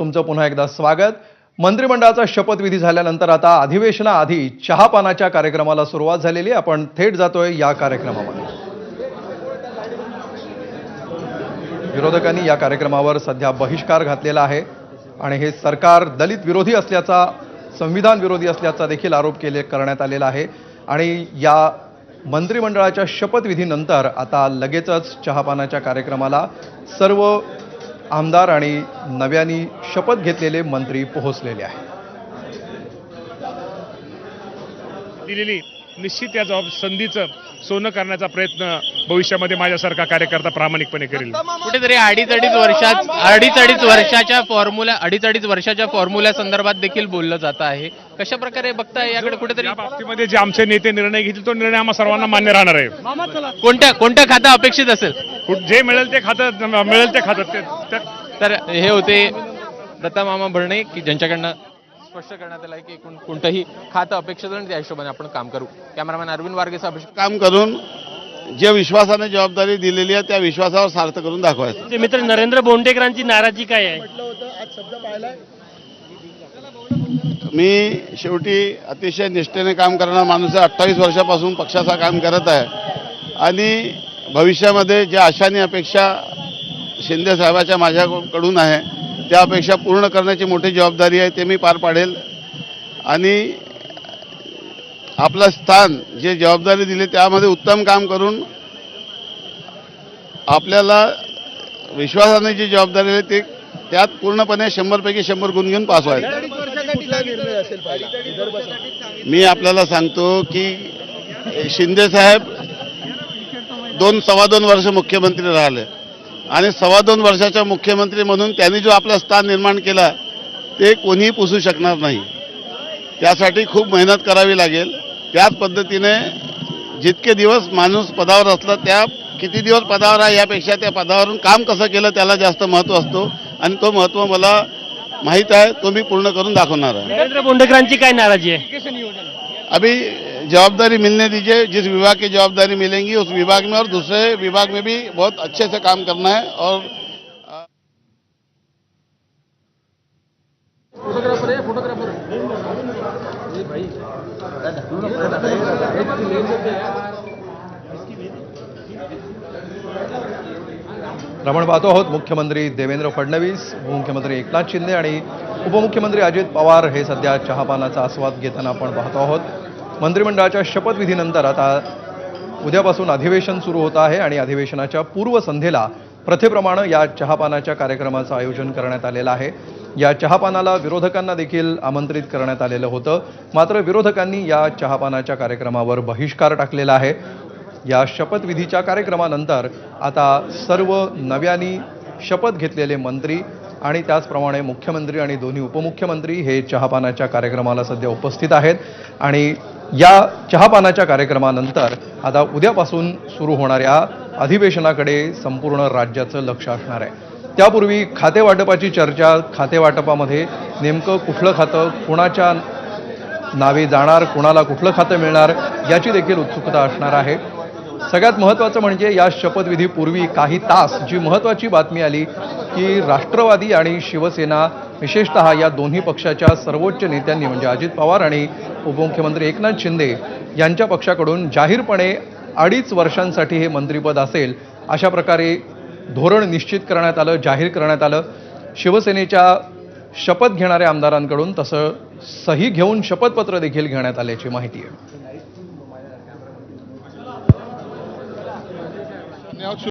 तुमचं पुन्हा एकदा स्वागत। मंत्रिमंडळाचा शपथविधी झाल्यानंतर आता अधिवेशनाआधी चहापानाच्या कार्यक्रमाला सुरुवात झालेली आहे। आपण थेट जातोय या कार्यक्रमामध्ये। विरोधकांनी या कार्यक्रमावर सध्या बहिष्कार घातलेला आहे आणि हे सरकार दलित विरोधी असल्याचा, संविधान विरोधी असल्याचा देखील आरोप करण्यात आलेला आहे। आणि या मंत्रिमंडळाच्या शपथविधीनंतर आता लगेचच चहापानाच्या कार्यक्रमाला सर्व आमदार आणि नव्याने शपथ घेतलेले मंत्री पोहोचलेले आहेत। दिलेली निश्चित या संधीचं सोनं करण्याचा प्रयत्न भविष्यामध्ये माझ्यासारखा कार्यकर्ता प्रामाणिकपणे करेल। कुठेतरी अडीच वर्षाच्या फॉर्म्युला संदर्भात देखील बोललं जात आहे। कशा प्रकारे बघताय याकडे? कुठेतरी या बाबतीमध्ये जे आमचे नेते निर्णय घेतील तो निर्णय आम्हा सर्वांना मान्य राहणार आहे। कोणत्या खातं अपेक्षित असेल? जे मिळेल ते खातं तर हे होते दत्ता मामा भरणे की ज्यांच्याकडनं स्पष्ट करण्यात आलं की कोणतंही खातं अपेक्षित नाही, त्या हिशोबाने आपण काम करू। कॅमेरामॅन अरविंद वारगेचा काम करून जे विश्वासाने जबाबदारी दिलेली आहे त्या विश्वासावर सार्थ करून दाखवायचं। मित्र नरेंद्र बोंडेकरांची नाराजी काय आहे? मी शेवटी अतिशय निष्ठेने काम करणारा माणूस आहे। 28 वर्षापासून पक्षाचा काम करत आहे आणि भविष्यामध्ये ज्या आशानी अपेक्षा शिंदे साहेबांच्या माझ्याकडून आहे त्या अपेक्षा पूर्ण करण्याची मोठी जबाबदारी आहे, ते मी पार पाडेल। आणि आपलं स्थान जे जबाबदारी दिली त्यामध्ये उत्तम काम करून आपल्याला विश्वासाने जी जबाबदारी आहे ते त्यात पूर्णपणे 100 पैकी 100 गुण घेऊन पास व्हायचं। मी आपल्याला सांगतो की शिंदे साहेब 2-2.25 वर्ष मुख्यमंत्री राहिले आणि 2.25 वर्षाच्या मुख्यमंत्री म्हणून त्यांनी जो आपला स्थान निर्माण केला ते कोणीही पुसू शकणार नाही। त्यासाठी खूप मेहनत करावी लागेल। त्याच पद्धतीने जितके दिवस माणूस पदावर असला त्या किती दिवस पदावर आहे यापेक्षा त्या पदावरून काम कसं केलं त्याला जास्त महत्त्व असतो आणि तो महत्त्व मला माहीत आहे, तो मी पूर्ण करून दाखवणार आहे। नरेंद्र बोंडेकरांची काय नाराजी आहे? अभी जवाबदारी मिलने दीजिए, जिस विभाग की जवाबदारी मिलेंगी उस विभाग में और दूसरे विभाग में भी बहुत अच्छे से काम करना है। और आपण पाहतो आहोत मुख्यमंत्री देवेंद्र फडणवीस, उपमुख्यमंत्री एकनाथ शिंदे आणि उपमुख्यमंत्री अजित पवार हे सध्या चहापानाचा आस्वाद घेताना आपण पाहतो आहोत। मंत्रिमंडळाच्या शपथविधीनंतर आता उद्यापासून अधिवेशन सुरू होत आहे आणि अधिवेशनाच्या पूर्वसंध्येला प्रथेप्रमाणे या चहापानाच्या कार्यक्रमाचं आयोजन करण्यात आलेलं आहे। या चहापानाला विरोधकांना देखील आमंत्रित करण्यात आलेलं होतं, मात्र विरोधकांनी या चहापानाच्या कार्यक्रमावर बहिष्कार टाकलेला आहे। या शपथविधीच्या कार्यक्रमानंतर आता सर्व नव्याने शपथ घेतलेले मंत्री आणि त्याचप्रमाणे मुख्यमंत्री आणि दोन्ही उपमुख्यमंत्री हे चहापानाच्या कार्यक्रमाला सध्या उपस्थित आहेत आणि या चहापानाच्या कार्यक्रमानंतर आता उद्यापासून सुरू होणाऱ्या अधिवेशनाकडे संपूर्ण राज्याचं लक्ष असणार आहे। त्यापूर्वी खातेवाटपाची चर्चा, खातेवाटपामध्ये नेमकं कुठलं खातं कोणाच्या नावे जाणार, कोणाला कुठलं खातं मिळणार याची देखील उत्सुकता असणार आहे। सगळ्यात महत्त्वाचं म्हणजे या शपथविधीपूर्वी काही तास जी महत्त्वाची बातमी आली की राष्ट्रवादी आणि शिवसेना विशेषतः या दोन्ही पक्षाच्या सर्वोच्च नेत्यांनी म्हणजे अजित पवार आणि उपमुख्यमंत्री एकनाथ शिंदे यांच्या पक्षाकडून जाहीरपणे 2.5 वर्षांसाठी हे मंत्रिपद असेल अशा प्रकारे धोरण निश्चित करण्यात आलं, जाहीर करण्यात आलं। शिवसेनेच्या शपथ घेणाऱ्या आमदारांकडून तसं सही घेऊन शपथपत्र देखील घेण्यात आल्याची माहिती आहे।